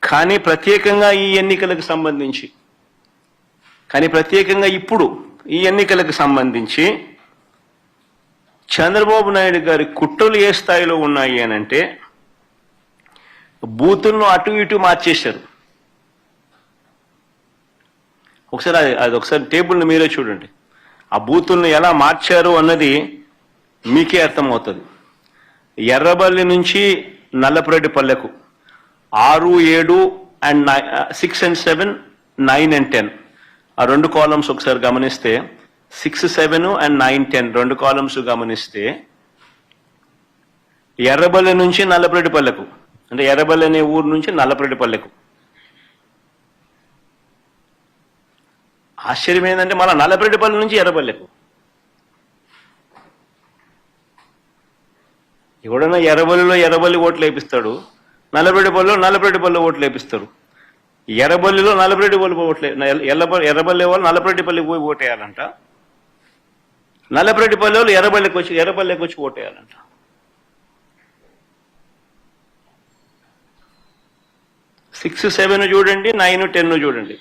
కానీ ప్రత్యేకంగా ఈ ఎన్నికలకు సంబంధించి ఇప్పుడు ఈ ఎన్నికలకు సంబంధించి చంద్రబాబు నాయుడు గారి కుట్రలు ఏ స్థాయిలో ఉన్నాయి అనంటే బూతులను అటు ఇటు మార్చేశారు. ఒకసారి టేబుల్ని మీరే చూడండి. ఆ బూతులను ఎలా మార్చారు అన్నది మీకే అర్థమవుతుంది. ఎర్రబల్లి నుంచి నల్లపురెడ్డిపల్లెకు 6, 7 and 6 and 7, 9 and 10 ఆ రెండు కాలమ్స్ ఒకసారి గమనిస్తే 6, 7 and 9, 10 రెండు కాలమ్స్ గమనిస్తే ఎర్రబల్లి నుంచి నల్లపురెడ్డిపల్లెకు అంటే ఎర్రబల్లి అనే ఊరు నుంచి నల్లపురెడ్డిపల్లెకు. ఆశ్చర్యం ఏంటంటే మళ్ళీ నల్లపురెడ్డిపల్లి నుంచి ఎర్రబల్లెకు. ఎవడన్నా ఎర్రబల్లి ఓట్లు వేపిస్తాడు, నల్లపురెడ్డిపల్లిలో ఓట్లు వేపిస్తారు. ఎర్రబల్లిలో నల్లపురెడ్డిపల్లి ఓట్లు ఎర్రబల్లి వాళ్ళు నల్లపురెడ్డిపల్లికి పోయి ఓటేయాలంట, నల్లపురెడ్డిపల్లి వాళ్ళు ఎర్రబల్లికి వచ్చి ఓటేయాలంట. సిక్స్ 7 చూడండి, 9, 10 చూడండి.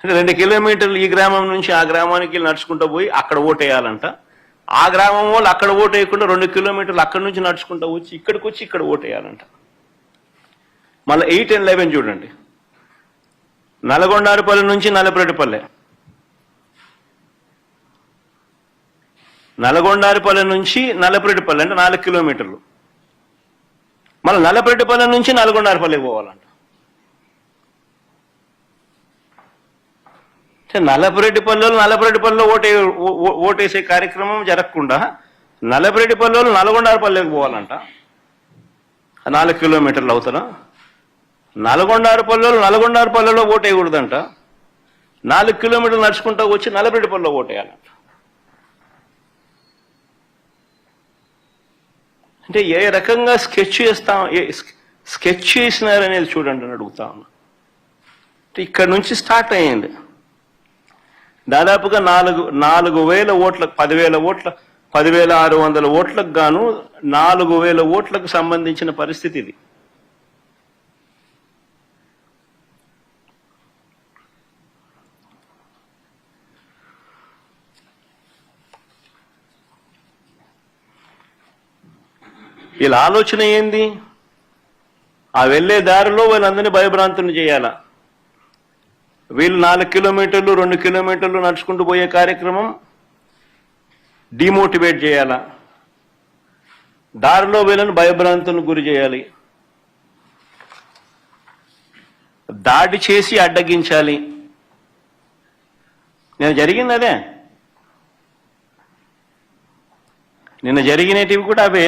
అంటే 2 కిలోమీటర్లు ఈ గ్రామం నుంచి ఆ గ్రామానికి నడుచుకుంటూ పోయి అక్కడ ఓటేయాలంట. ఆ గ్రామం వాళ్ళు అక్కడ ఓటు వేయకుండా 2 కిలోమీటర్లు అక్కడి నుంచి నడుచుకుంటూ వచ్చి ఇక్కడ ఓటేయాలంట. మళ్ళీ 8 and 11 చూడండి. నల్గొండారుపల్లి నుంచి నల్లపురెడ్డిపల్లె, నల్గొండారుపల్లి నుంచి నల్లపురెడ్డిపల్లె అంటే 4 కిలోమీటర్లు. మళ్ళీ నల్లపురెడ్డిపల్లె నుంచి నల్గొండారుపల్లికి పోవాలంట. నల్లపురెడ్డిపల్లిలో ఓటేసే కార్యక్రమం జరగకుండా నల్లపురెడ్డిపల్లిలో నల్గొండారుపల్లికి పోవాలంట. 4 కిలోమీటర్లు అవుతారా? నల్గొండారుపల్లిలో ఓటేయకూడదంట. 4 కిలోమీటర్లు నడుచుకుంటూ వచ్చి నల్లపురెడ్డిపల్లిలో ఓటేయాలంట. అంటే ఏ రకంగా స్కెచ్ చేసినారనేది చూడండి అని అడుగుతా ఉన్నా. ఇక్కడ నుంచి స్టార్ట్ అయ్యింది. దాదాపుగా 4,000 ఓట్లకు 10,600 ఓట్లకు గాను 4,000 ఓట్లకు సంబంధించిన పరిస్థితి ఇది. వీళ్ళ ఆలోచన ఏంది? ఆ వెళ్లే దారిలో వాళ్ళందరినీ భయభ్రాంతులు చేయాలా. వీళ్ళు 4 కిలోమీటర్లు 2 కిలోమీటర్లు నడుచుకుంటూ పోయే కార్యక్రమం డిమోటివేట్ చేయాలా. దారిలో వీళ్ళని భయభ్రాంతులకు గురి చేయాలి, దాడి చేసి అడ్డగించాలి. నిన్న జరిగింది అదే. నిన్న జరిగినటివి కూడా అవే.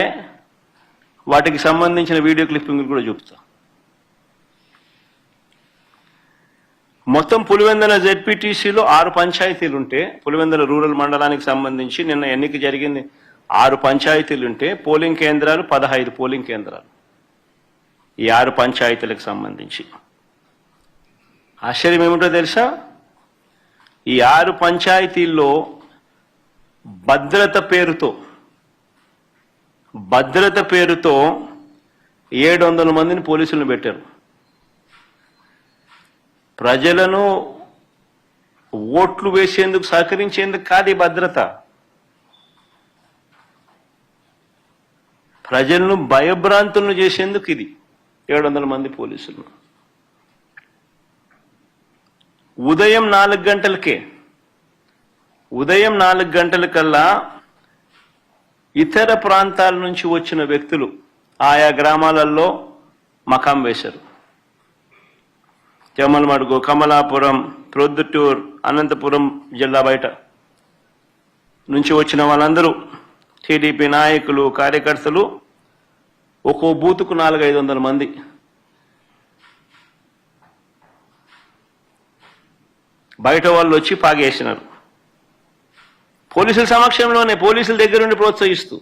వాటికి సంబంధించిన వీడియో క్లిప్పింగ్లు కూడా చూపుతా. మొత్తం పులివెందుల జెడ్పీటీసీలో 6 పంచాయతీలు ఉంటే, పులివెందుల రూరల్ మండలానికి సంబంధించి నిన్న ఎన్నిక జరిగింది. 6 పంచాయతీలు ఉంటే పోలింగ్ కేంద్రాలు 15 పోలింగ్ కేంద్రాలు. ఈ 6 పంచాయతీలకు సంబంధించి ఆశ్చర్యం ఏమిటో తెలుసా? ఈ 6 పంచాయతీల్లో భద్రత పేరుతో 700 మందిని పోలీసులను పెట్టారు. ప్రజలను ఓట్లు వేసేందుకు సహకరించేందుకు కాదు ఈ భద్రత, ప్రజలను భయభ్రాంతులను చేసేందుకు ఇది 700 మంది పోలీసులు. ఉదయం 4 గంటలకల్లా ఇతర ప్రాంతాల నుంచి వచ్చిన వ్యక్తులు ఆయా గ్రామాలలో మకాం వేశారు. జమ్మలమడుగు, కమలాపురం, ప్రొద్దుటూరు, అనంతపురం జిల్లా బయట నుంచి వచ్చిన వాళ్ళందరూ టీడీపీ నాయకులు, కార్యకర్తలు ఒక్కో బూతుకు 400-500 మంది. బయట వాళ్ళు వచ్చి పాగేసినారు. పోలీసుల సమక్షంలోనే, పోలీసుల దగ్గరుండి ప్రోత్సహిస్తూ.